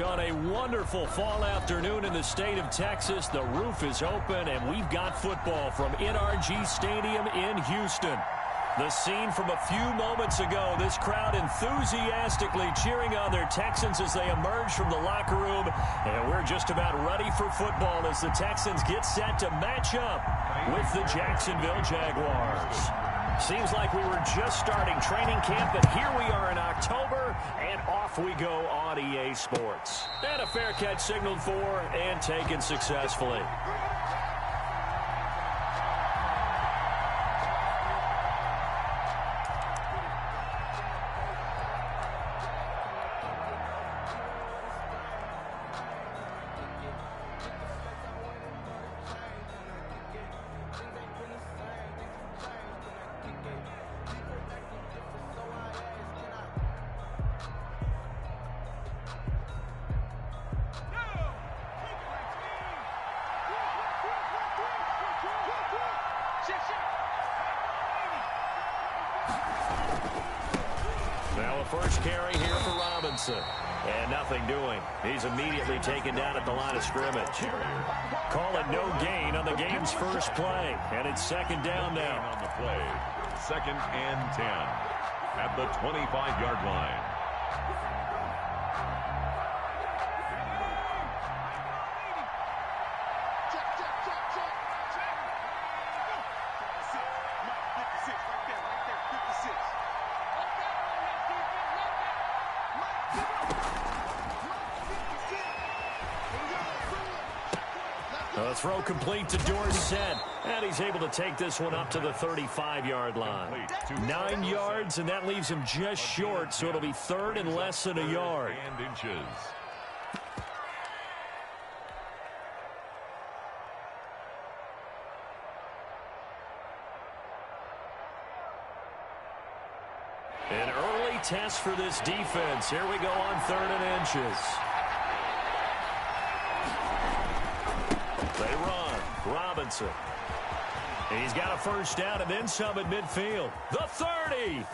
On a wonderful fall afternoon in the state of Texas, the roof is open, and we've got football from NRG Stadium in Houston. The scene from a few moments ago, this crowd enthusiastically cheering on their Texans as they emerge from the locker room. And we're just about ready for football as the Texans get set to match up with the Jacksonville Jaguars. Seems like we were just starting training camp, but here we are in October, and off we go on EA Sports. And a fair catch signaled for and taken successfully. Now a first carry here for Robinson. And nothing doing. He's immediately taken down at the line of scrimmage. Call it no gain on the game's first play. And it's second down now. On the play. 2nd and 10 at the 25-yard line. A throw complete to Dorsett, and he's able to take this one up to the 35-yard line. 9 yards, and that leaves him just short, so it'll be third and less than a yard. And inches. An early test for this defense. Here we go on 3rd and inches. They run. Robinson. He's got a first down and then some at midfield. The 30.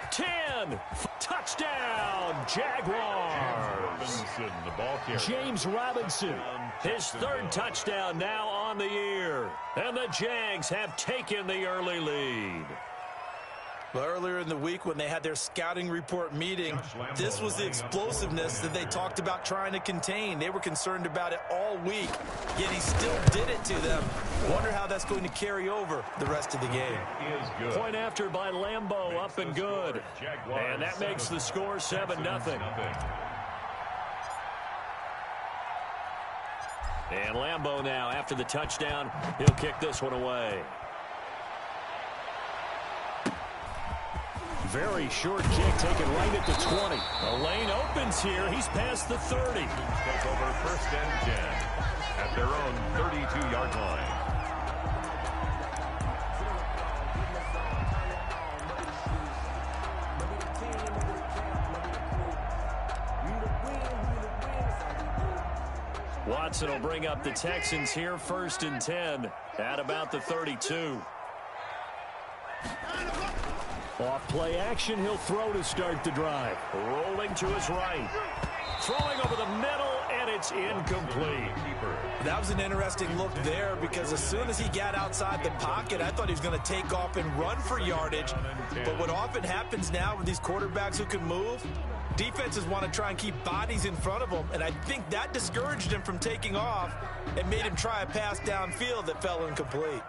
10. Touchdown, Jaguars. The ball carrier. James Robinson, his 3rd touchdown now on the year. And the Jags have taken the early lead. Well, earlier in the week when they had their scouting report meeting, this was the explosiveness that they talked about trying to contain. They were concerned about it all week, yet he still did it to them. Wonder how that's going to carry over the rest of the game. Point after by Lambeau, up and good. And that makes the score 7-0. And Lambeau now, after the touchdown, he'll kick this one away. Very short kick taken right at the 20. The lane opens here. He's past the 30. Take over 1st and 10 at their own 32-yard line. Watson will bring up the Texans here, 1st and 10 at about the 32. Off play action, he'll throw to start the drive. Rolling to his right. Throwing over the middle, and it's incomplete. That was an interesting look there because as soon as he got outside the pocket, I thought he was going to take off and run for yardage. But what often happens now with these quarterbacks who can move, defenses want to try and keep bodies in front of them, and I think that discouraged him from taking off and made him try a pass downfield that fell incomplete.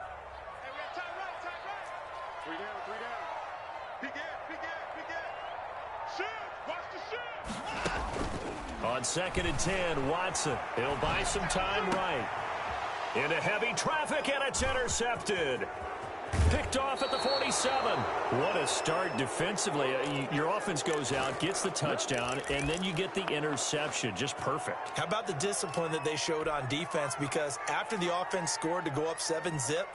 On 2nd and 10, Watson. He'll buy some time right. Into heavy traffic, and it's intercepted. Picked off at the 47. What a start defensively. Your offense goes out, gets the touchdown, and then you get the interception. Just perfect. How about the discipline that they showed on defense? Because after the offense scored to go up 7-zip,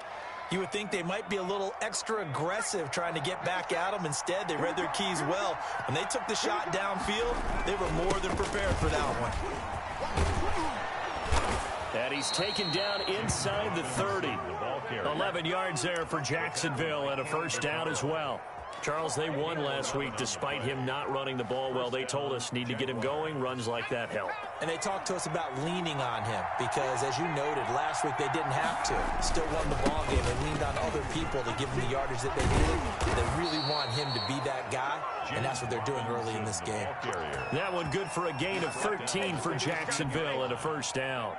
you would think they might be a little extra aggressive trying to get back at them. Instead, they read their keys well. When they took the shot downfield, they were more than prepared for that one. And he's taken down inside the 30. 11 yards there for Jacksonville and a first down as well. Charles, they won last week despite him not running the ball well. They told us need to get him going. Runs like that help. And they talked to us about leaning on him because, as you noted, last week they didn't have to. Still won the ball game. They leaned on other people to give him the yardage that they needed. They really want him to be that guy, and that's what they're doing early in this game. That one good for a gain of 13 for Jacksonville and a first down.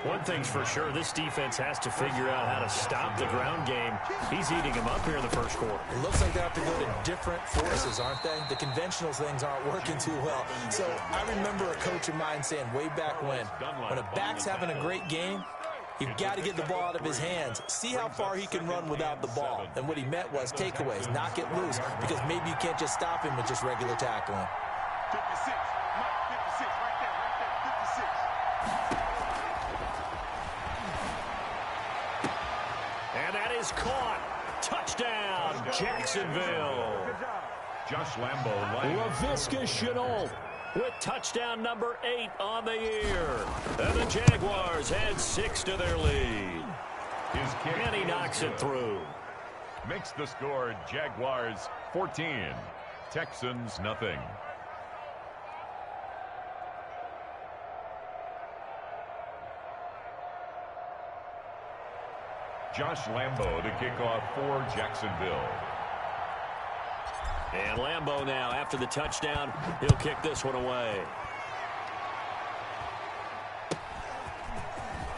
One thing's for sure, this defense has to figure out how to stop the ground game. He's eating them up here in the first quarter. It looks like they have to go to different forces, aren't they? The conventional things aren't working too well. So I remember a coach of mine saying way back when a back's having a great game, you've got to get the ball out of his hands. See how far he can run without the ball. And what he meant was takeaways, knock it loose, because maybe you can't just stop him with just regular tackling. 56, Mike, 56, right there, 56. And that is caught. Touchdown, Jacksonville. Josh Lambo. Laviska Shenault with touchdown number 8 on the year. And the Jaguars add 6 to their lead. And he knocks it through. Makes the score Jaguars 14, Texans nothing. Josh Lambo to kick off for Jacksonville. And Lambo now, after the touchdown, he'll kick this one away.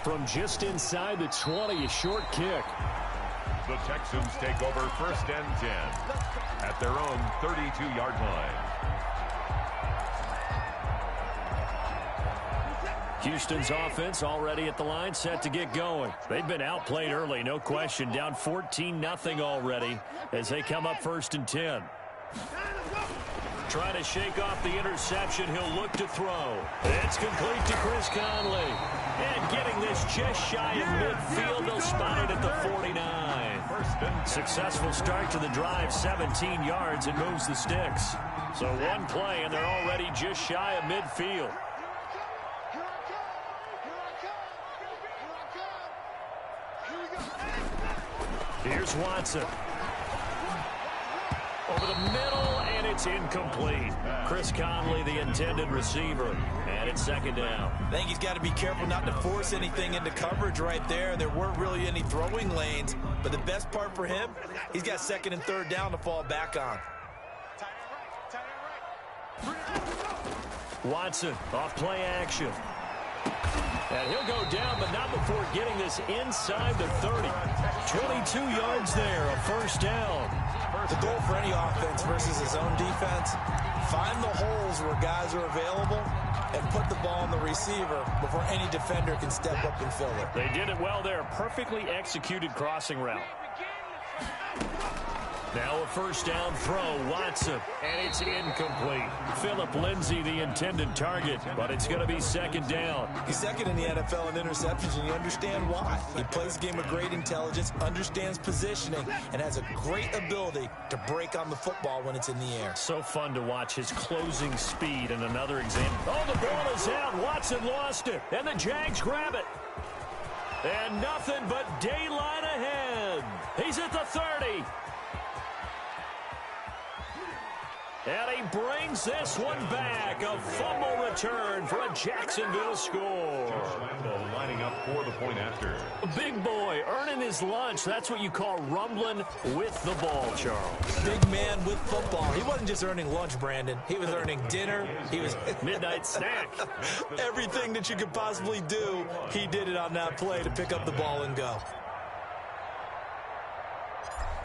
From just inside the 20, a short kick. The Texans take over 1st and 10 at their own 32-yard line. Houston's offense already at the line, set to get going. They've been outplayed early, no question. Down 14-0 already as they come up 1st and 10. Trying to shake off the interception. He'll look to throw. It's complete to Chris Conley. And getting this just shy of midfield. They'll spot it at the 49. Successful start to the drive, 17 yards, and moves the sticks. So one play, and they're already just shy of midfield. Here's Watson. Over the middle, and it's incomplete. Chris Conley, the intended receiver, and it's 2nd down. I think he's got to be careful not to force anything into coverage right there. There weren't really any throwing lanes, but the best part for him, he's got 2nd and 3rd down to fall back on. Watson, off play action. And he'll go down, but not before getting this inside the 30. 22 yards there, a first down. The goal for any offense versus his own defense, find the holes where guys are available and put the ball on the receiver before any defender can step up and fill it. They did it well there. Perfectly executed crossing route. Now a first down throw, Watson, and it's incomplete. Phillip Lindsay, the intended target, but it's going to be 2nd down. He's 2nd in the NFL in interceptions, and you understand why. He plays the game with great intelligence, understands positioning, and has a great ability to break on the football when it's in the air. So fun to watch his closing speed, and another example. Oh, the ball is out. Watson lost it, and the Jags grab it. And nothing but daylight ahead. He's at the 30. And he brings this one back. A fumble return for a Jacksonville score. Lambo lining up for the point after. A big boy earning his lunch. That's what you call rumbling with the ball, Charles. Big man with football. He wasn't just earning lunch, Brandon. He was earning dinner. He was midnight snack. Everything that you could possibly do, he did it on that play to pick up the ball and go.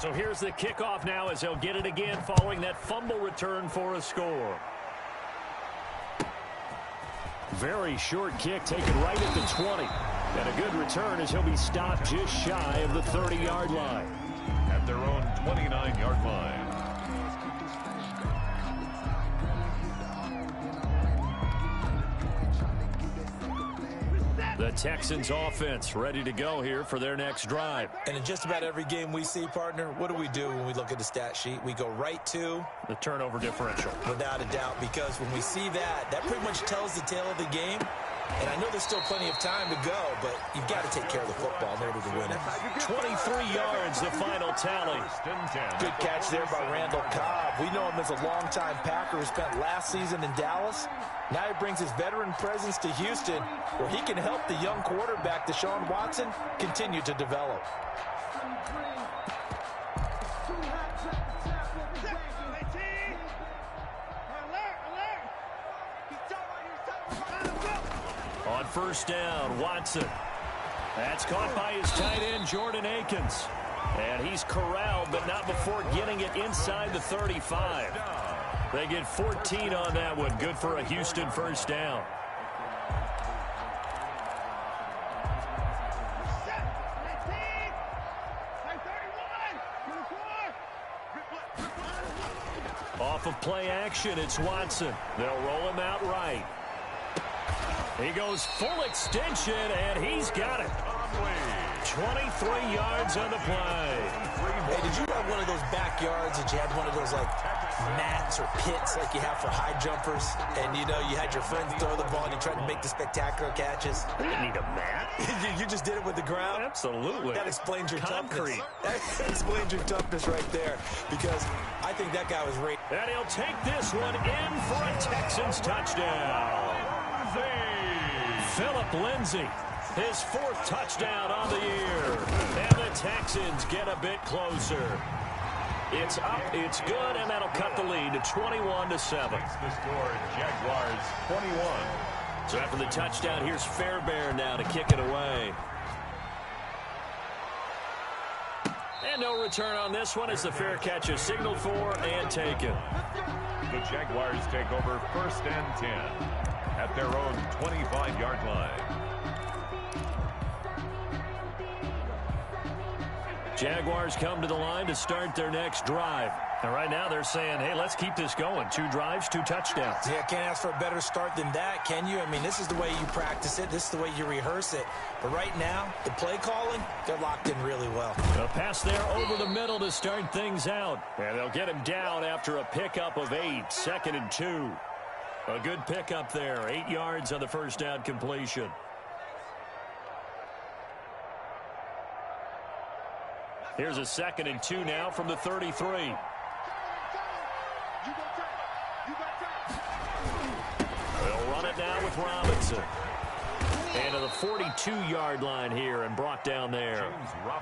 So here's the kickoff now as they'll get it again following that fumble return for a score. Very short kick taken right at the 20. And a good return as he'll be stopped just shy of the 30-yard line. At their own 29-yard line. The Texans offense ready to go here for their next drive. And in just about every game we see, partner, what do we do when we look at the stat sheet? We go right to the turnover differential. Without a doubt, because when we see that, that pretty much tells the tale of the game. And I know there's still plenty of time to go, but you've got to take care of the football in order to win it. 23 yards, the final tally. Good catch there by Randall Cobb. We know him as a longtime Packer who spent last season in Dallas. Now he brings his veteran presence to Houston, where he can help the young quarterback, Deshaun Watson, continue to develop. On first down, Watson. That's caught by his tight end, Jordan Akins. And he's corralled, but not before getting it inside the 35. They get 14 on that one. Good for a Houston first down. Off of play action, it's Watson. They'll roll him out right. He goes full extension, and he's got it. 23 yards on the play. Hey, did you have one of those backyards that you had one of those, like, mats or pits like you have for high jumpers? And, you know, you had your friends throw the ball and you tried to make the spectacular catches? We didn't need a mat. You just did it with the ground? Absolutely. That explains your concrete. Toughness. That explains your toughness right there, because I think that guy was great. And he'll take this one in for a Texans touchdown. Phillip Lindsay, his fourth touchdown on the year. And the Texans get a bit closer. It's up, it's good, and that'll cut the lead to 21-7. The score, Jaguars 21. So after the touchdown, here's Fairbairn now to kick it away. And no return on this one as the fair catch is signaled for and taken. The Jaguars take over first and 10 at their own 25-yard line. Jaguars come to the line to start their next drive. And right now they're saying, hey, let's keep this going. 2 drives, 2 touchdowns. Yeah, can't ask for a better start than that, can you? I mean, this is the way you practice it. This is the way you rehearse it. But right now, the play calling, they're locked in really well. A pass there over the middle to start things out. And they'll get him down after a pickup of 8, 2nd and 2. A good pickup there, 8 yards on the first down completion. Here's a 2nd and 2 now from the 33. They'll run it now with Robinson. And to the 42-yard line here and brought down there.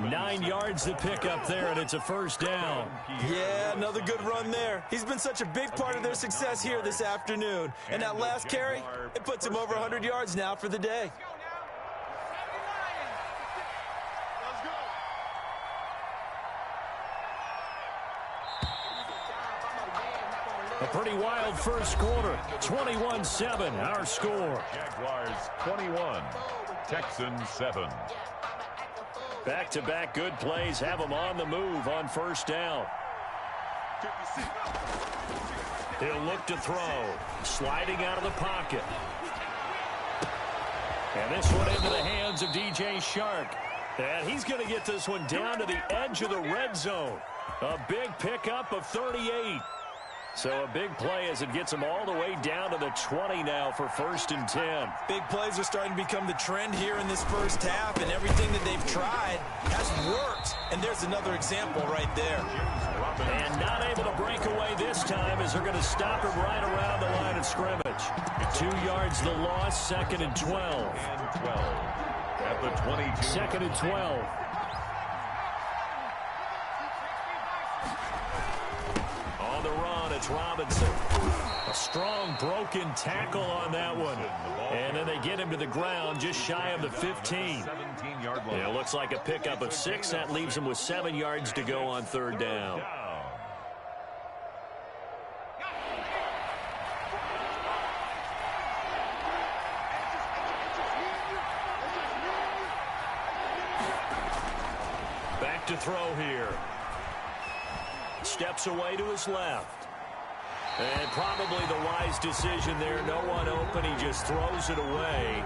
9 yards to pick up there, and it's a first down. Yeah, another good run there. He's been such a big part of their success here this afternoon. And that last carry, it puts him over 100 yards now for the day. A pretty wild first quarter. 21-7, our score. Jaguars 21, Texans 7. Back-to-back good plays have them on the move on first down. He'll look to throw. Sliding out of the pocket. And this one into the hands of DJ Shark. And he's going to get this one down to the edge of the red zone. A big pickup of 38. So a big play as it gets them all the way down to the 20 now for first and 10. Big plays are starting to become the trend here in this first half, and everything that they've tried has worked. And there's another example right there. And not able to break away this time as they're going to stop him right around the line of scrimmage. 2 yards the loss, 2nd and 12. And 12 at the 22. 2nd and 12. On the run, it's Robinson. A strong broken tackle on that one. And then they get him to the ground just shy of the 15. 17-yard line. It looks like a pickup of 6. That leaves him with 7 yards to go on third down. Back to throw here. Steps away to his left. And probably the wise decision there. No one open. He just throws it away.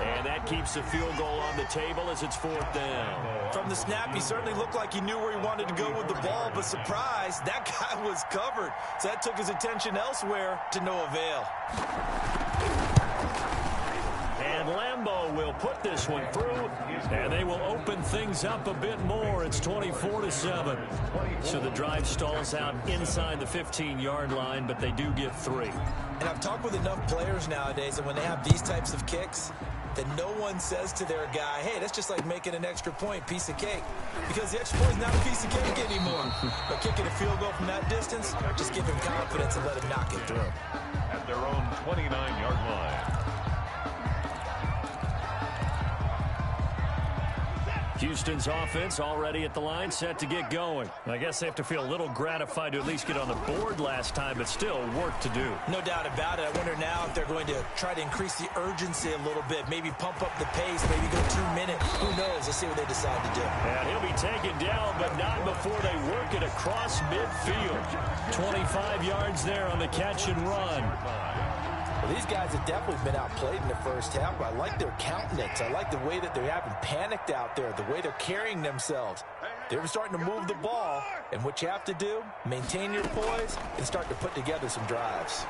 And that keeps the field goal on the table as it's 4th down. From the snap, he certainly looked like he knew where he wanted to go with the ball, but surprise, that guy was covered. So that took his attention elsewhere to no avail. And Lambeau will put this one through, and they will open things up a bit more. It's 24-7. So the drive stalls out inside the 15-yard line, but they do get 3. And I've talked with enough players nowadays, and when they have these types of kicks, that no one says to their guy, hey, that's just like making an extra point, piece of cake. Because the extra point is not a piece of cake anymore. But kicking a field goal from that distance, just give him confidence and let him knock it through. At their own 29-yard line. Houston's offense already at the line, set to get going. I guess they have to feel a little gratified to at least get on the board last time, but still work to do. No doubt about it. I wonder now if they're going to try to increase the urgency a little bit, maybe pump up the pace, maybe go 2 minutes. Who knows? Let's see what they decide to do. And he'll be taken down, but not before they work it across midfield. 25 yards there on the catch and run. Well, these guys have definitely been outplayed in the first half, but I like their countenance. I like the way that they haven't panicked out there, the way they're carrying themselves. They're starting to move the ball, and what you have to do, maintain your poise and start to put together some drives.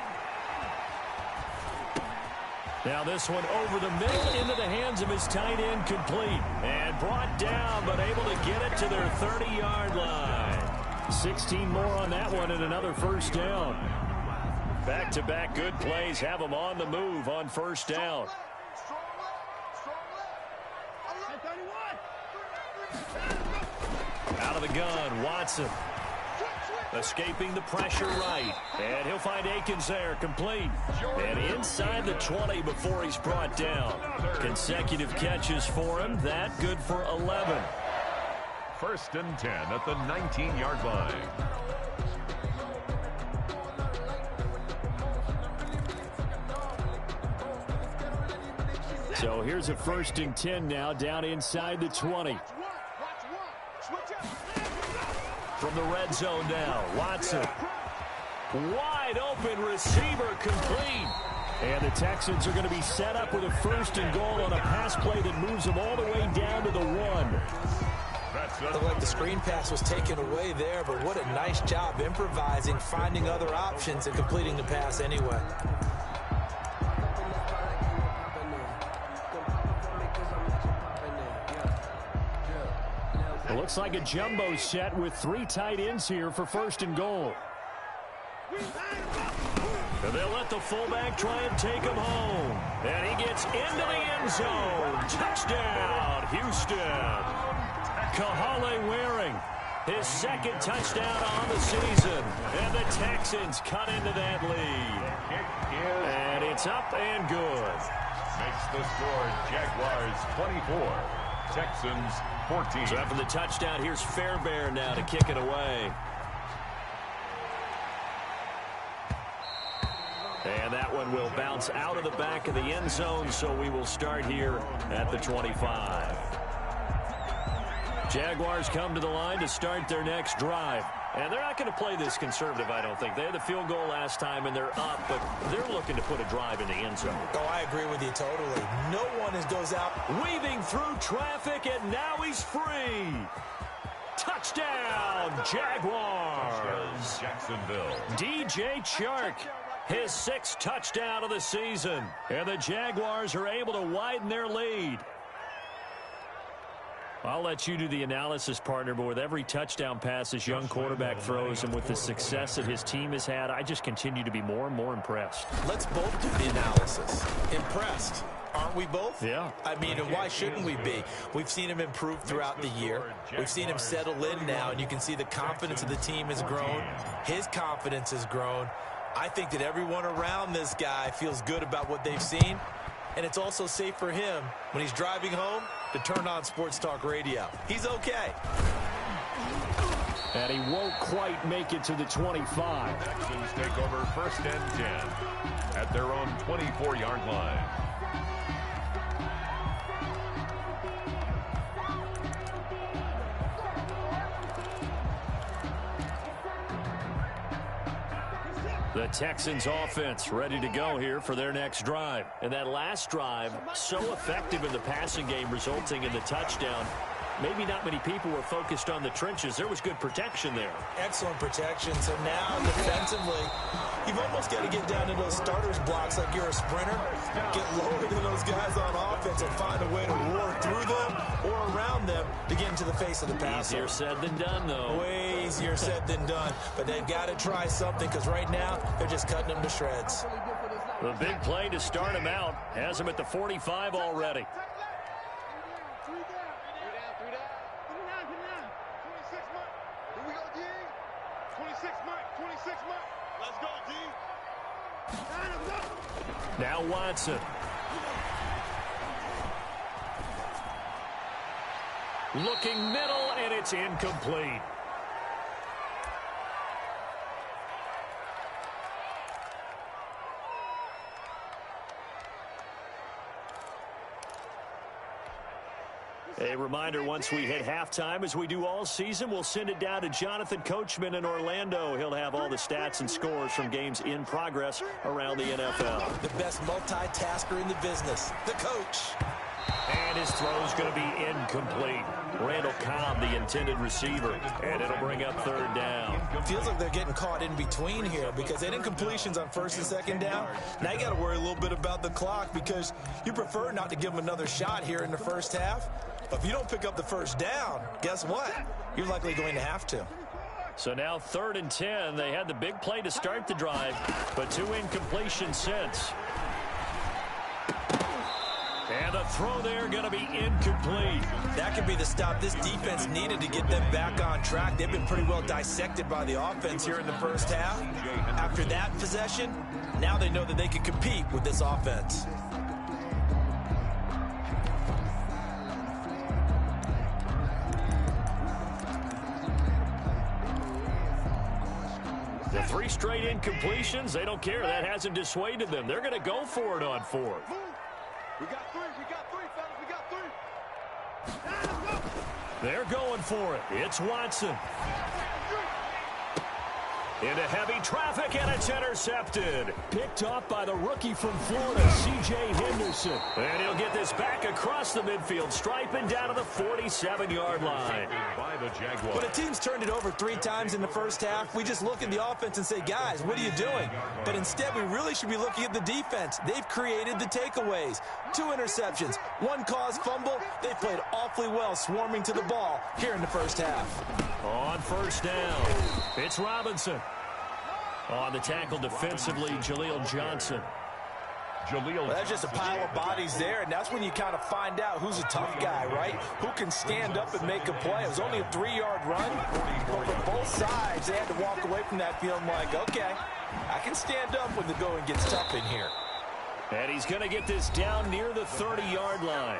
Now this one over the middle into the hands of his tight end, complete. And brought down, but able to get it to their 30-yard line. 16 more on that one and another first down. Back-to-back good plays have them on the move on first down. Out of the gun, Watson. Escaping the pressure right. And he'll find Akins there, complete. And inside the 20 before he's brought down. Consecutive catches for him. That good for 11. 1st and 10 at the 19-yard line. So here's a 1st and 10 now, down inside the 20. From the red zone now, Watson. Wide open receiver, complete. And the Texans are going to be set up with a 1st and goal on a pass play that moves them all the way down to the 1. Looked like the screen pass was taken away there, but what a nice job improvising, finding other options, and completing the pass anyway. It looks like a jumbo set with 3 tight ends here for 1st and goal. And they'll let the fullback try and take him home. And he gets into the end zone. Touchdown, Houston. Kahale Waring, his 2nd touchdown on the season. And the Texans cut into that lead. And it's up and good. Makes the score Jaguars 24, Texans 14. So after the touchdown, here's Fairbairn now to kick it away. And that one will bounce out of the back of the end zone, so we will start here at the 25. Jaguars come to the line to start their next drive. And they're not going to play this conservative, I don't think. They had the field goal last time, and they're up, but they're looking to put a drive in the end zone. Oh, I agree with you totally. No one goes out. Weaving through traffic, and now he's free. Touchdown, Jaguars. Jacksonville. DJ Chark, his 6th touchdown of the season. And the Jaguars are able to widen their lead. I'll let you do the analysis, partner, but with every touchdown pass this young quarterback throws and with the success that his team has had, I just continue to be more and more impressed. Let's both do the analysis. Impressed. Aren't we both? Yeah. I mean, and why shouldn't we be? We've seen him improve throughout the year. We've seen him settle in now, and you can see the confidence of the team has grown. His confidence has grown. I think that everyone around this guy feels good about what they've seen, and it's also safe for him when he's driving home to turn on Sports Talk Radio. He's okay. And he won't quite make it to the 25. Texans take over 1st and 10 at their own 24-yard line. The Texans offense ready to go here for their next drive. And that last drive, so effective in the passing game, resulting in the touchdown. maybe not many people were focused on the trenches. There was good protection there. Excellent protection. So now defensively, you've almost got to get down to those starters blocks like you're a sprinter. Get lower than those guys on offense and find a way to roar through them or around them to get into the face of the passer. Easier said than done, though. Way easier said than done. But they've got to try something because right now they're just cutting them to shreds. The big play to start him out has him at the 45 already. Now Watson. Looking middle, and it's incomplete. A reminder, once we hit halftime, as we do all season, we'll send it down to Jonathan Coachman in Orlando. He'll have all the stats and scores from games in progress around the NFL. The best multitasker in the business, the coach. And his throw's going to be incomplete. Randall Cobb, the intended receiver, and it'll bring up third down. Feels like they're getting caught in between here because they didn't incompletions on first and second down. Now you got to worry a little bit about the clock because you prefer not to give them another shot here in the first half. But if you don't pick up the first down, guess what? You're likely going to have to. So now 3rd and 10. They had the big play to start the drive, but 2 incompletions since. And the throw there going to be incomplete. That could be the stop this defense needed to get them back on track. They've been pretty well dissected by the offense here in the first half. After that possession, now they know that they can compete with this offense. The 3 straight incompletions, they don't care. That hasn't dissuaded them. They're going to go for it on 4th. We got 3, fellas, we got 3. Let's go. They're going for it. It's Watson. Into heavy traffic, and it's intercepted. Picked up by the rookie from Florida, C.J. Henderson. And he'll get this back across the midfield stripe and down to the 47-yard line. By the Jaguars. When a team's turned it over 3 times in the first half, we just look at the offense and say, guys, what are you doing? But instead, we really should be looking at the defense. They've created the takeaways. 2 interceptions, 1 caused fumble. They played awfully well swarming to the ball here in the first half. On first down, it's Robinson. On the tackle defensively, Jaleel Johnson. Well, that's just a pile of bodies there, and that's when you kind of find out who's a tough guy, right? Who can stand up and make a play. It was only a 3-yard run, but for both sides, they had to walk away from that feeling like, okay, I can stand up when the going gets tough in here. And he's going to get this down near the 30-yard line.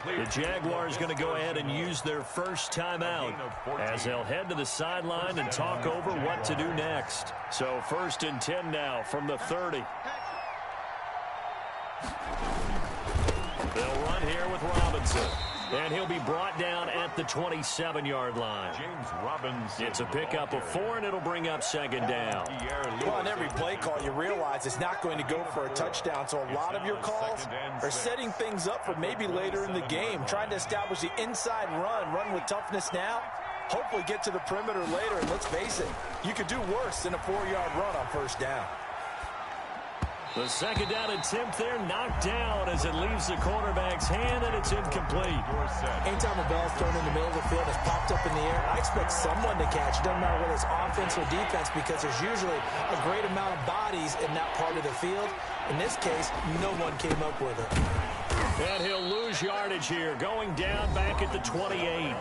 The Jaguars going to go ahead and use their first timeout as they'll head to the sideline and talk over what to do next. So 1st and 10 now from the 30. They'll run here with Robinson. And he'll be brought down at the 27-yard line. James Robinson. It's a pickup of 4, and it'll bring up 2nd down. Well, on every play call, you realize it's not going to go for a touchdown. So a lot of your calls are setting things up for maybe later in the game, trying to establish the inside run with toughness now. Hopefully get to the perimeter later, and let's face it, you could do worse than a 4-yard run on first down. The 2nd down attempt there knocked down as it leaves the quarterback's hand, and it's incomplete. Anytime a ball's thrown in the middle of the field, it's popped up in the air, I expect someone to catch it. Doesn't matter whether it's offense or defense, because there's usually a great amount of bodies in that part of the field. In this case, no one came up with it. And he'll lose yardage here, going down back at the 28.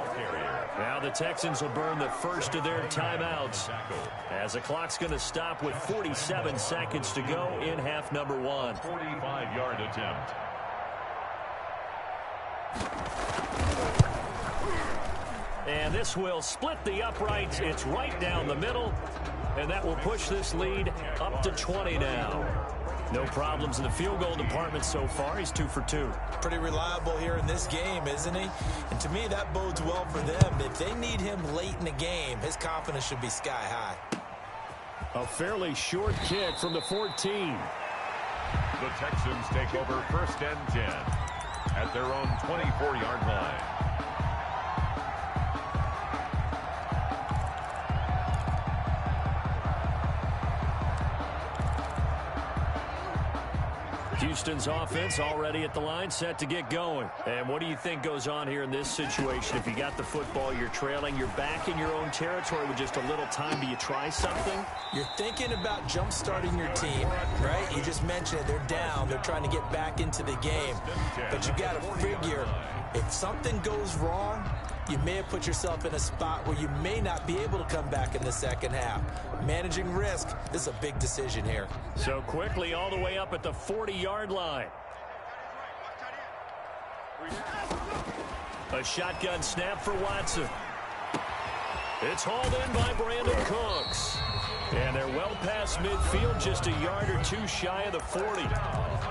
Now the Texans will burn the first of their timeouts as the clock's going to stop with 47 seconds to go in half number 1. 45-yard attempt. And this will split the uprights. It's right down the middle, and that will push this lead up to 20 now. No problems in the field goal department so far. He's 2 for 2. Pretty reliable here in this game, isn't he? And to me, that bodes well for them. If they need him late in the game, his confidence should be sky high. A fairly short kick from the 14. The Texans take over 1st and 10 at their own 24-yard line. Houston's offense already at the line, set to get going. And what do you think goes on here in this situation? If you got the football, you're trailing, you're back in your own territory with just a little time. Do you try something? You're thinking about jump-starting your team, right? You just mentioned it. They're down. They're trying to get back into the game. But you got to figure, if something goes wrong, you may have put yourself in a spot where you may not be able to come back in the second half. Managing risk, this is a big decision here. So quickly all the way up at the 40-yard line. A shotgun snap for Watson. It's hauled in by Brandon Cooks. And they're well past midfield, just a yard or two shy of the 40.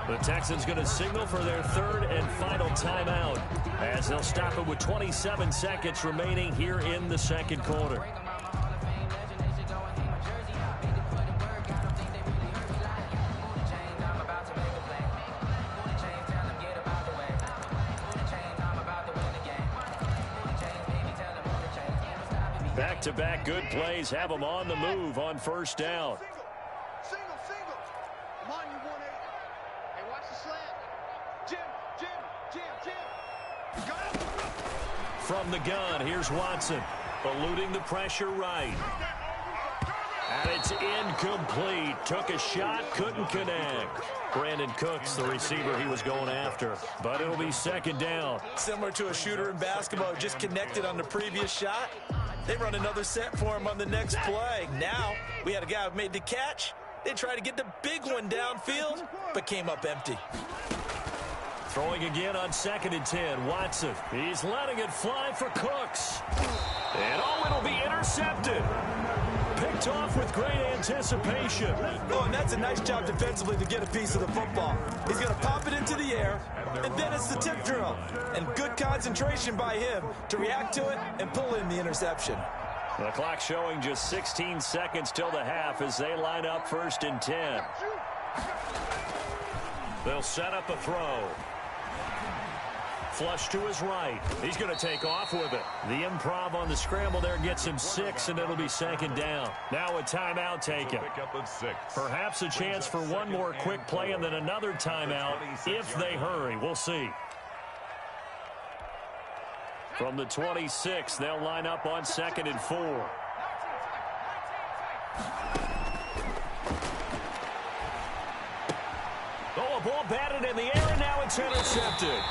The Texans going to signal for their third and final timeout as they'll stop it with 27 seconds remaining here in the second quarter. Back-to-back good plays have them on the move on first down. Single. Come on, you 1-8. Hey, watch the slant. Jim. Got him. From the gun, here's Watson, eluding the pressure right. And it's incomplete. Took a shot, couldn't connect. Brandon Cooks, the receiver he was going after. But it'll be second down. Similar to a shooter in basketball who just connected on the previous shot. They run another set for him on the next play. Now, we had a guy who made the catch. They tried to get the big one downfield, but came up empty. Throwing again on 2nd and 10. Watson, he's letting it fly for Cooks. And it'll be intercepted. Picked off with great anticipation. Oh, and that's a nice job defensively to get a piece of the football. He's going to pop it into the air, and then it's the tip drill. And good concentration by him to react to it and pull in the interception. The clock showing just 16 seconds till the half as they line up 1st and 10. They'll set up a throw. Flush to his right. He's going to take off with it. The improv on the scramble there gets him 6, and it'll be second down. Now a timeout taken. Perhaps a chance for one more quick play and then another timeout if they hurry. We'll see. From the 26, they'll line up on 2nd and 4. Oh, a ball batted in the air, and now it's intercepted.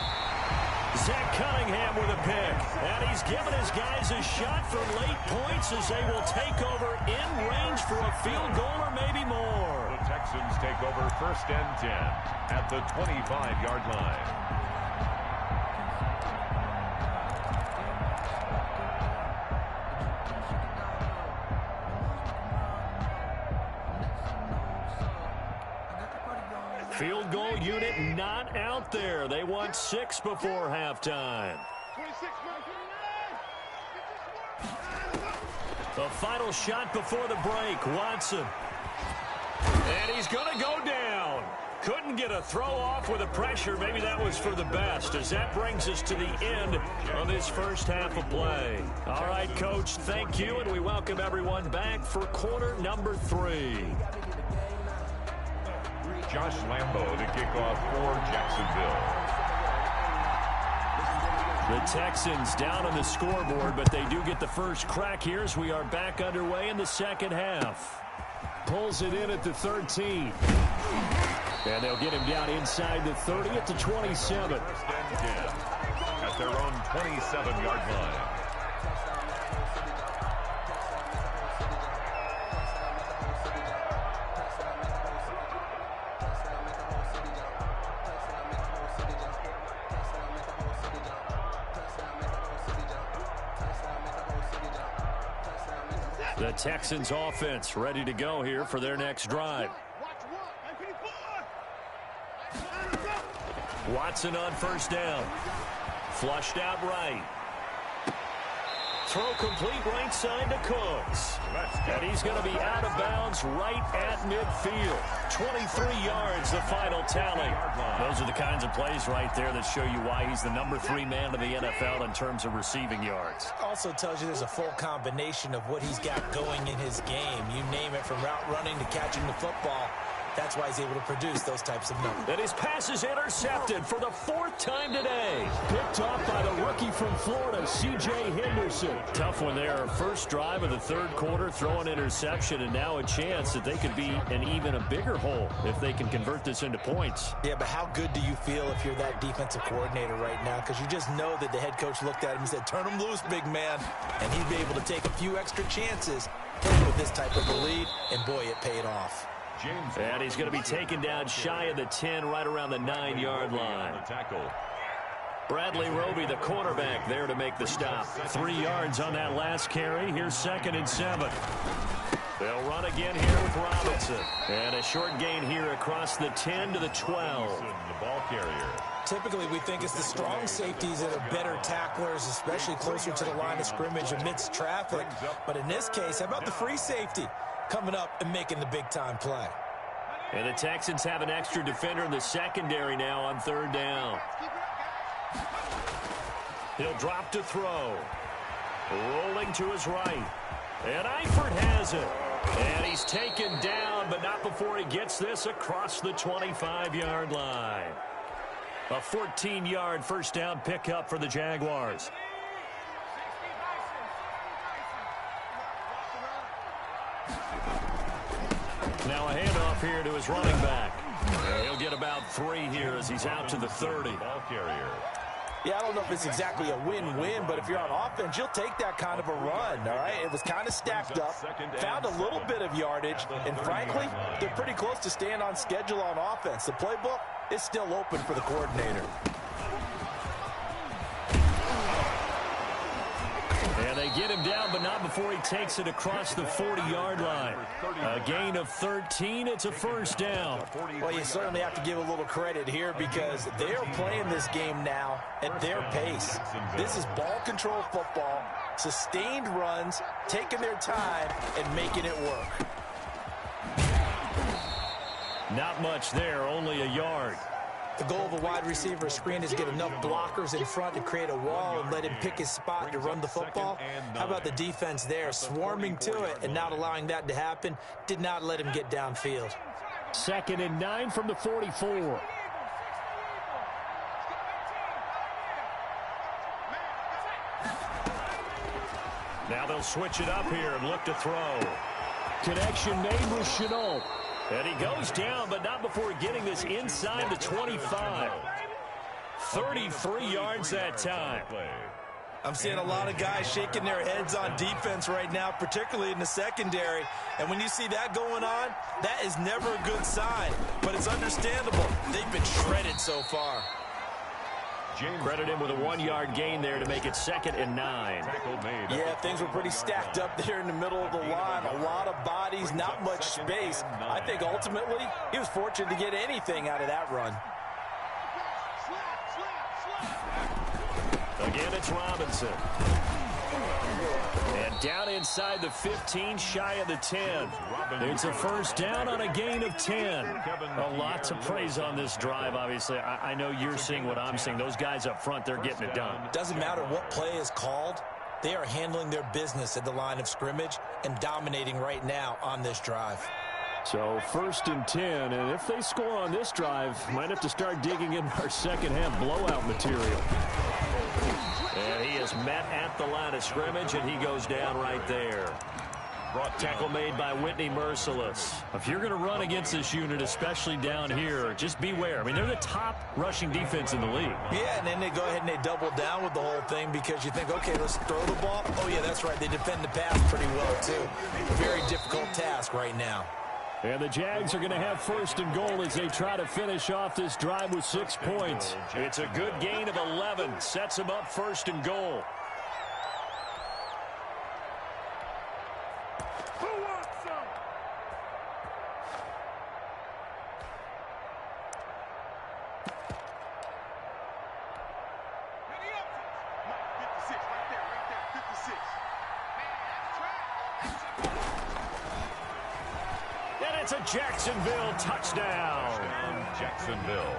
Zach Cunningham with a pick. And he's given his guys a shot for late points as they will take over in range for a field goal or maybe more. The Texans take over 1st and 10 at the 25-yard line. Field goal unit not out there. They want 6 before halftime. The final shot before the break. Watson. And he's going to go down. Couldn't get a throw off with the pressure. Maybe that was for the best, as that brings us to the end of this first half of play. All right, Coach, thank you, and we welcome everyone back for quarter number 3. Josh Lambo to kick off for Jacksonville. The Texans down on the scoreboard, but they do get the first crack here as we are back underway in the second half. Pulls it in at the 13. And they'll get him down inside the 30 at the 27. At their own 27-yard line. The Texans offense ready to go here for their next drive. Watson on first down. Flushed out right. Throw complete right side to Cooks. And he's going to be out of bounds right at midfield. 23 yards, the final tally. Those are the kinds of plays right there that show you why he's the number 3 man in the NFL in terms of receiving yards. Also tells you there's a full combination of what he's got going in his game. You name it, from route running to catching the football. That's why he's able to produce those types of numbers. And his pass is intercepted for the 4th time today. Picked off by the rookie from Florida, C.J. Henderson. Tough one there. First drive of the 3rd quarter, throw an interception, and now a chance that they could be in even a bigger hole if they can convert this into points. Yeah, but how good do you feel if you're that defensive coordinator right now? Because you just know that the head coach looked at him and said, turn him loose, big man. And he'd be able to take a few extra chances with this type of a lead, and boy, it paid off. And he's going to be taken down shy of the 10, right around the 9-yard line. Bradley Roby, the cornerback, there to make the stop. 3 yards on that last carry. Here's 2nd and 7. They'll run again here with Robinson. And a short gain here across the 10 to the 12. The ball carrier. Typically, we think it's the strong safeties that are better tacklers, especially closer to the line of scrimmage amidst traffic. But in this case, how about the free safety coming up and making the big-time play? And the Texans have an extra defender in the secondary now on 3rd down. He'll drop to throw. Rolling to his right. And Eifert has it. And he's taken down, but not before he gets this across the 25-yard line. A 14-yard first down pickup for the Jaguars. Now a handoff here to his running back. He'll get about 3 here as he's out to the 30. Ball carrier. Yeah, I don't know if it's exactly a win-win, but if you're on offense, you'll take that kind of a run, all right? It was kind of stacked up, found a little bit of yardage, and frankly, they're pretty close to staying on schedule on offense. The playbook is still open for the coordinator. And they get him down, but not before he takes it across the 40-yard line. A gain of 13. It's a first down. Well, you certainly have to give a little credit here because they're playing this game now at their pace. This is ball control football, sustained runs, taking their time, and making it work. Not much there, only a yard. The goal of a wide receiver screen is get enough blockers in front to create a wall and let him pick his spot to run the football. How about the defense there, swarming to it and not allowing that to happen? Did not let him get downfield. 2nd and 9 from the 44. Now they'll switch it up here and look to throw. Connection made with Chenault. And he goes down, but not before getting this inside the 25. 33 yards that time. I'm seeing a lot of guys shaking their heads on defense right now, particularly in the secondary. And when you see that going on, that is never a good sign. But it's understandable. They've been shredded so far. Credit him with a 1-yard gain there to make it 2nd and 9. Yeah, things were pretty stacked up there in the middle of the line. A lot of bodies, not much space. I think ultimately he was fortunate to get anything out of that run. Again, it's Robinson. And down inside the 15, shy of the 10. It's a first down on a gain of 10. A lot to praise on this drive, obviously. I know you're seeing what I'm seeing. Those guys up front, they're getting it done. Doesn't matter what play is called. They are handling their business at the line of scrimmage and dominating right now on this drive. So 1st and 10, and if they score on this drive, might have to start digging in our second-half blowout material. And he is met at the line of scrimmage, and he goes down right there. Tackle made by Whitney Merciless. If you're going to run against this unit, especially down here, just beware. I mean, they're the top rushing defense in the league. Yeah, and then they go ahead and they double down with the whole thing because you think, okay, let's throw the ball. Oh, yeah, that's right. They defend the pass pretty well, too. Very difficult task right now. And the Jags are going to have 1st and goal as they try to finish off this drive with 6 points. It's a good gain of 11. Sets them up 1st and goal. It's a Jacksonville touchdown. Jacksonville.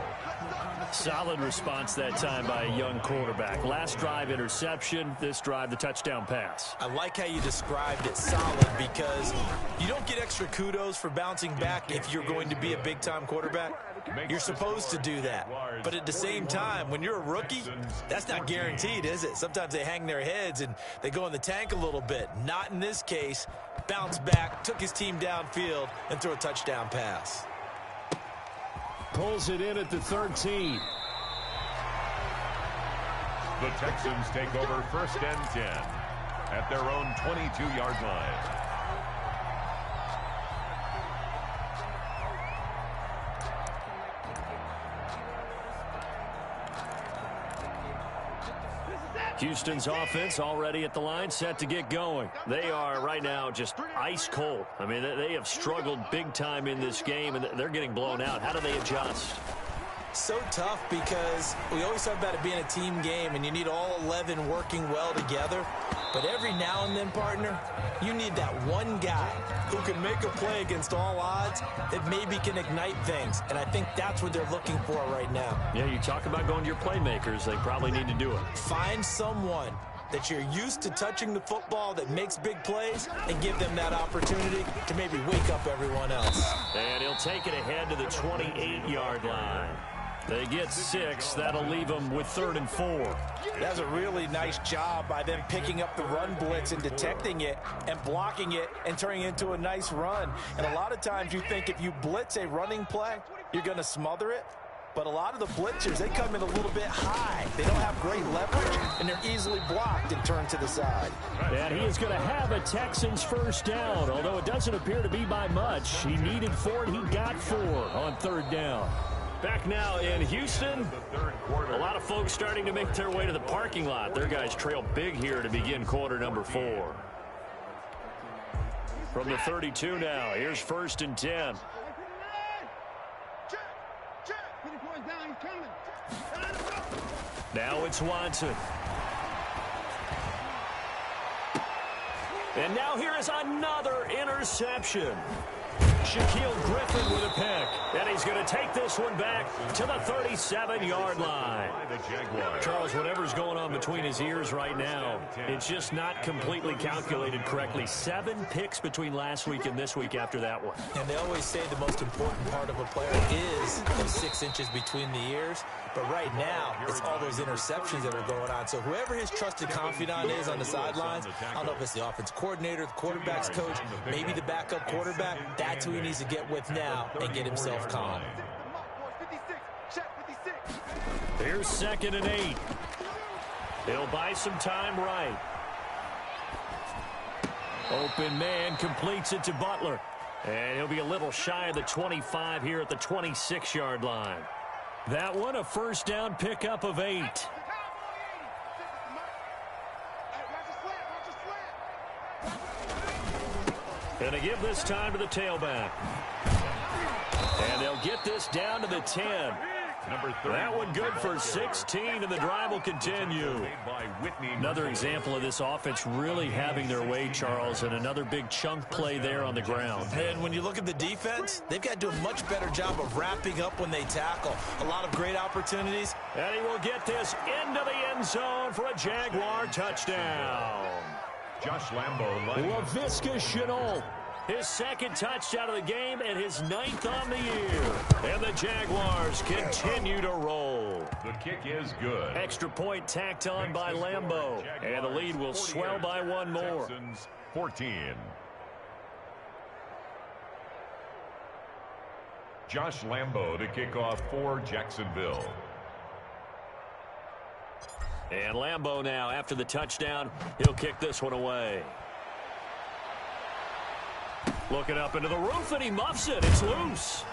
Solid response that time by a young quarterback. Last drive interception, this drive the touchdown pass. I like how you described it, solid, because you don't get extra kudos for bouncing back if you're going to be a big-time quarterback. You're supposed to do that. But at the same time, when you're a rookie, that's not guaranteed, is it? Sometimes they hang their heads and they go in the tank a little bit. Not in this case. Bounced back, took his team downfield, and threw a touchdown pass. Pulls it in at the 13. The Texans take over 1st and 10 at their own 22-yard line. Houston's offense already at the line, set to get going. They are right now just ice cold. I mean, they have struggled big time in this game, and they're getting blown out. How do they adjust? So tough, because we always talk about it being a team game, and you need all 11 working well together. But every now and then, partner, you need that one guy who can make a play against all odds that maybe can ignite things. And I think that's what they're looking for right now. Yeah, you talk about going to your playmakers. They probably need to do it. Find someone that you're used to touching the football that makes big plays and give them that opportunity to maybe wake up everyone else. And he'll take it ahead to the 28-yard line. They get 6. That'll leave them with 3rd and 4. That's a really nice job by them picking up the run blitz and detecting it and blocking it and turning it into a nice run. And a lot of times you think if you blitz a running play, you're going to smother it. But a lot of the blitzers, they come in a little bit high. They don't have great leverage, and they're easily blocked and turned to the side. And he is going to have a Texans first down, although it doesn't appear to be by much. He needed 4, and he got 4 on 3rd down. Back now in Houston, a lot of folks starting to make their way to the parking lot. Their guys trail big here to begin quarter number 4. From the 32 now, here's 1st and 10. Now it's Watson. And now here is another interception. Shaquille Griffin with a pick. And he's going to take this one back to the 37-yard line. Charles, whatever's going on between his ears right now, it's just not completely calculated correctly. 7 picks between last week and this week after that one. And they always say the most important part of a player is those 6 inches between the ears. But right now, it's all those interceptions that are going on. So whoever his trusted confidant is on the sidelines, I don't know if it's the offense coordinator, the quarterback's coach, maybe the backup quarterback, that's who he needs to get with now and get himself calm. Here's 2nd and 8. He'll buy some time right. Open man completes it to Butler. And he'll be a little shy of the 25 here at the 26-yard line. That one, a first down pickup of 8. Going to give this time to the tailback. And they'll get this down to the 10. That one good for 16, and the drive will continue. Another example of this offense really having their way, Charles, and another big chunk play there on the ground. And when you look at the defense, they've got to do a much better job of wrapping up when they tackle. A lot of great opportunities. And he will get this into the end zone for a Jaguar touchdown. Josh Lambo. Laviska Shenault. His 2nd touchdown of the game and his 9th on the year. And the Jaguars continue to roll. The kick is good. Extra point tacked on by Lambo. And the lead will swell by 1 more. Texans 14. Josh Lambo to kick off for Jacksonville. And Lambo now, after the touchdown, he'll kick this one away. Looking up into the roof, and he muffs it. It's loose.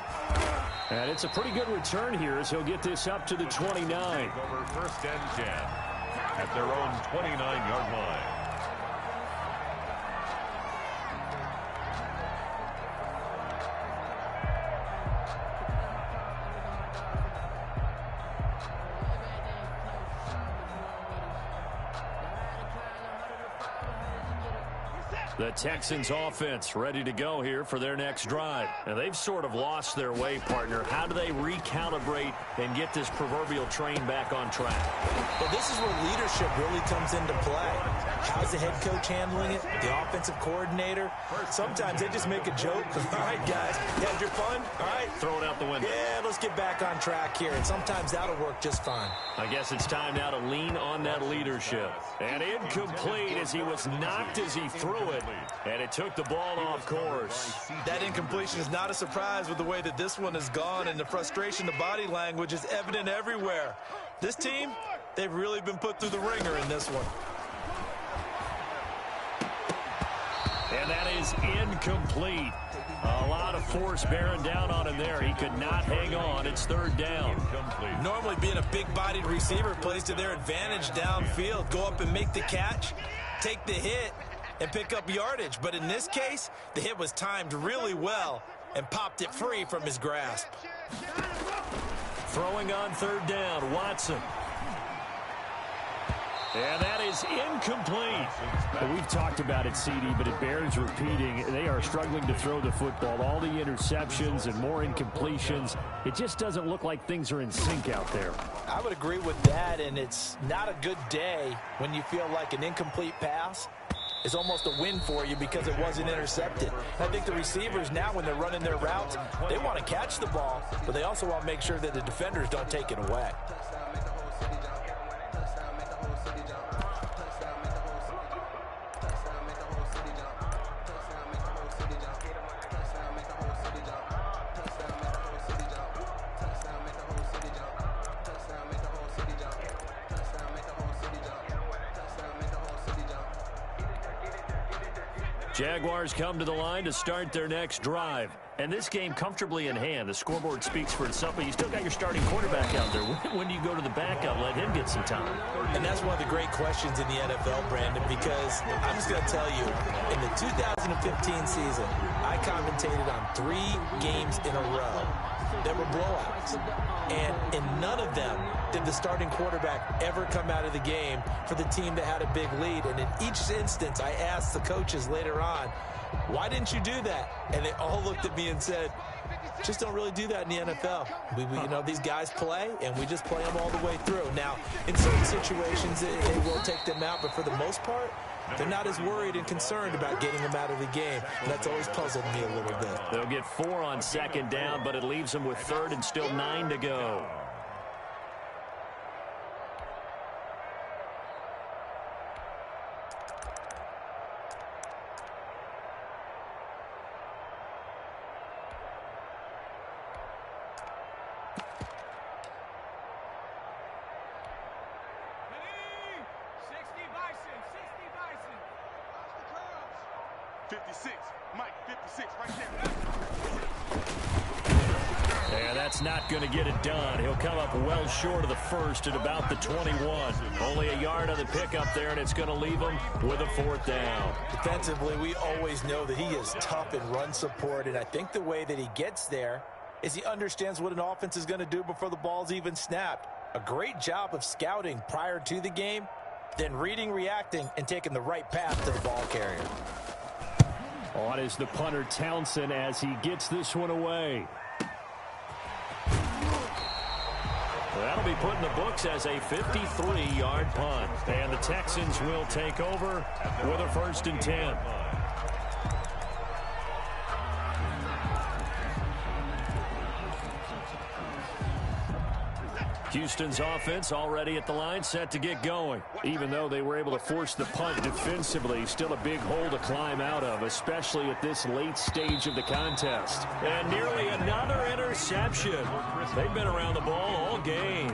And it's a pretty good return here as he'll get this up to the 29. Over 1st and 10 at their own 29-yard line. The Texans offense ready to go here for their next drive. And they've sort of lost their way, partner. How do they recalibrate and get this proverbial train back on track? Well, this is where leadership really comes into play. How's the head coach handling it? The offensive coordinator? Sometimes they just make a joke. All right, guys, you had your fun? All right. Throw it out the window. Yeah, let's get back on track here. And sometimes that'll work just fine. I guess it's time now to lean on that leadership. And incomplete as he was knocked as he threw it. And it took the ball off course. That incompletion is not a surprise with the way that this one has gone, and the frustration, the body language is evident everywhere. This team, they've really been put through the ringer in this one. And that is incomplete. A lot of force bearing down on him there. He could not hang on. It's third down. Normally being a big-bodied receiver plays to their advantage downfield. Go up and make the catch, take the hit, and pick up yardage. But in this case, the hit was timed really well and popped it free from his grasp. Throwing on third down, Watson. And that is incomplete. We've talked about it, CD, but it bears repeating. They are struggling to throw the football. All the interceptions and more incompletions. It just doesn't look like things are in sync out there. I would agree with that, and it's not a good day when you feel like an incomplete pass is almost a win for you because it wasn't intercepted. I think the receivers now, when they're running their routes, they want to catch the ball, but they also want to make sure that the defenders don't take it away. Jaguars come to the line to start their next drive. And this game comfortably in hand. The scoreboard speaks for itself, but you still got your starting quarterback out there. When do you go to the backup, let him get some time? And that's one of the great questions in the NFL, Brandon, because I'm just going to tell you, in the 2015 season, I commentated on 3 games in a row that were blowouts. And in none of them did the starting quarterback ever come out of the game for the team that had a big lead. And in each instance, I asked the coaches later on, why didn't you do that? And they all looked at me and said, just don't really do that in the NFL. You know, these guys play, and we just play them all the way through. Now, in certain situations, they will take them out, but for the most part, they're not as worried and concerned about getting them out of the game. And that's always puzzled me a little bit. They'll get 4 on second down, but it leaves them with third and still 9 to go. Not going to get it done. He'll come up well short of the first at about the 21. Only a yard on the pickup there, and it's going to leave him with a 4th down. Defensively, we always know that he is tough in run support, and I think the way that he gets there is he understands what an offense is going to do before the ball's even snapped. A great job of scouting prior to the game, then reading, reacting, and taking the right path to the ball carrier. On is the punter, Townsend, as he gets this one away. That'll be put in the books as a 53-yard punt. And the Texans will take over with a 1st and 10. Houston's offense already at the line, set to get going. Even though they were able to force the punt defensively, still a big hole to climb out of, especially at this late stage of the contest. And nearly another interception. They've been around the ball all game.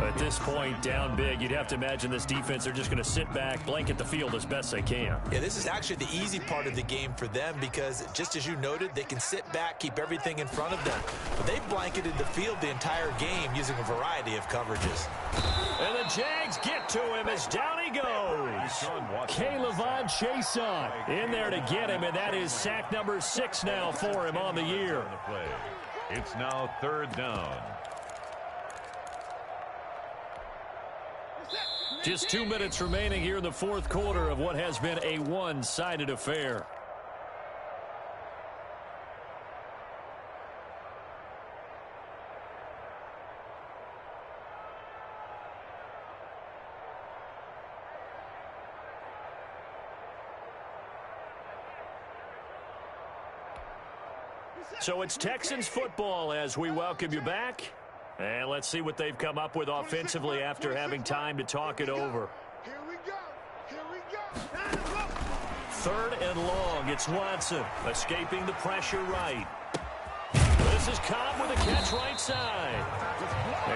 At this point, down big, you'd have to imagine this defense, they're just going to sit back, blanket the field as best they can. Yeah, this is actually the easy part of the game for them because, just as you noted, they can sit back, keep everything in front of them. But they've blanketed the field the entire game using a variety of coverages. And the Jags get to him as down he goes. K'Lavon Chaisson in there to get him, and that is sack number 6 now for him on the year. It's now 3rd down. Just 2 minutes remaining here in the fourth quarter of what has been a one-sided affair. So it's Texans football as we welcome you back. And let's see what they've come up with offensively after having time to talk it over. Here we go. Here we go. Third and long. It's Watson escaping the pressure right. This is Cobb with a catch right side.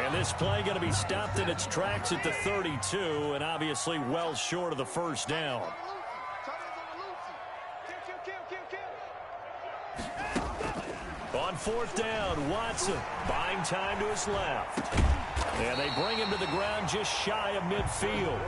And this play going to be stopped in its tracks at the 32, and obviously well short of the first down. On fourth down, Watson buying time to his left. And they bring him to the ground just shy of midfield.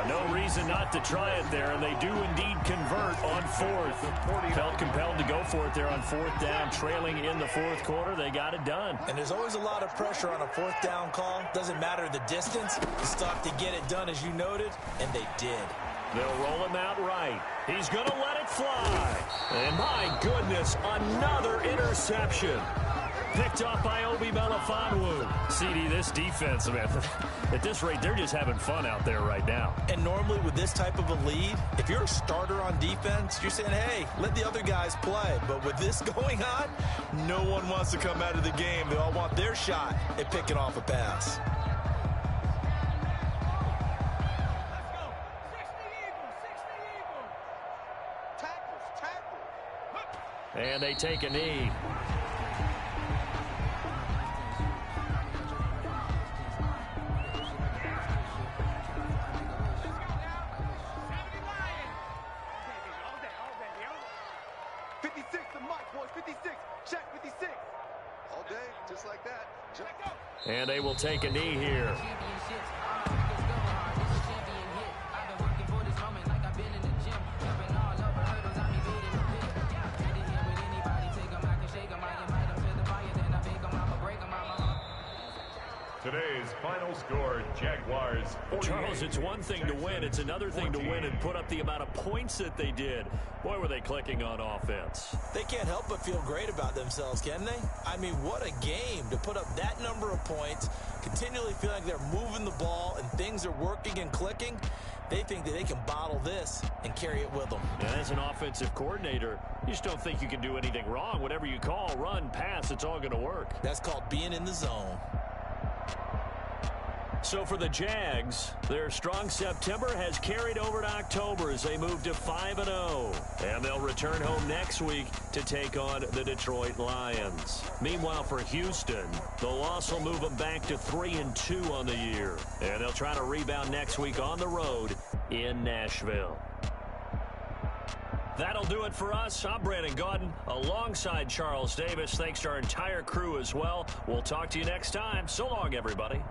No reason not to try it there, and they do indeed convert on fourth. Felt compelled to go for it there on fourth down, trailing in the fourth quarter. They got it done. And there's always a lot of pressure on a fourth down call. Doesn't matter the distance. You still have to get it done, as you noted, and they did. They'll roll him out right. He's going to let it fly. And my goodness, another interception. Picked off by Obi Melifonwu. CD, this defense, man, at this rate, they're just having fun out there right now. And normally with this type of a lead, if you're a starter on defense, you're saying, hey, let the other guys play. But with this going on, no one wants to come out of the game. They all want their shot at picking off a pass. And they take a knee. And they will take a knee here. Today's final score, Jaguars 48. Charles, it's one thing to win. It's another thing to win and put up the amount of points that they did. Boy, were they clicking on offense. They can't help but feel great about themselves, can they? I mean, what a game to put up that number of points, continually feel like they're moving the ball and things are working and clicking. They think that they can bottle this and carry it with them. And as an offensive coordinator, you just don't think you can do anything wrong. Whatever you call, run, pass, it's all going to work. That's called being in the zone. So for the Jags, their strong September has carried over to October as they move to 5-0. And they'll return home next week to take on the Detroit Lions. Meanwhile, for Houston, the loss will move them back to 3-2 on the year. And they'll try to rebound next week on the road in Nashville. That'll do it for us. I'm Brandon Gaudin alongside Charles Davis. Thanks to our entire crew as well. We'll talk to you next time. So long, everybody.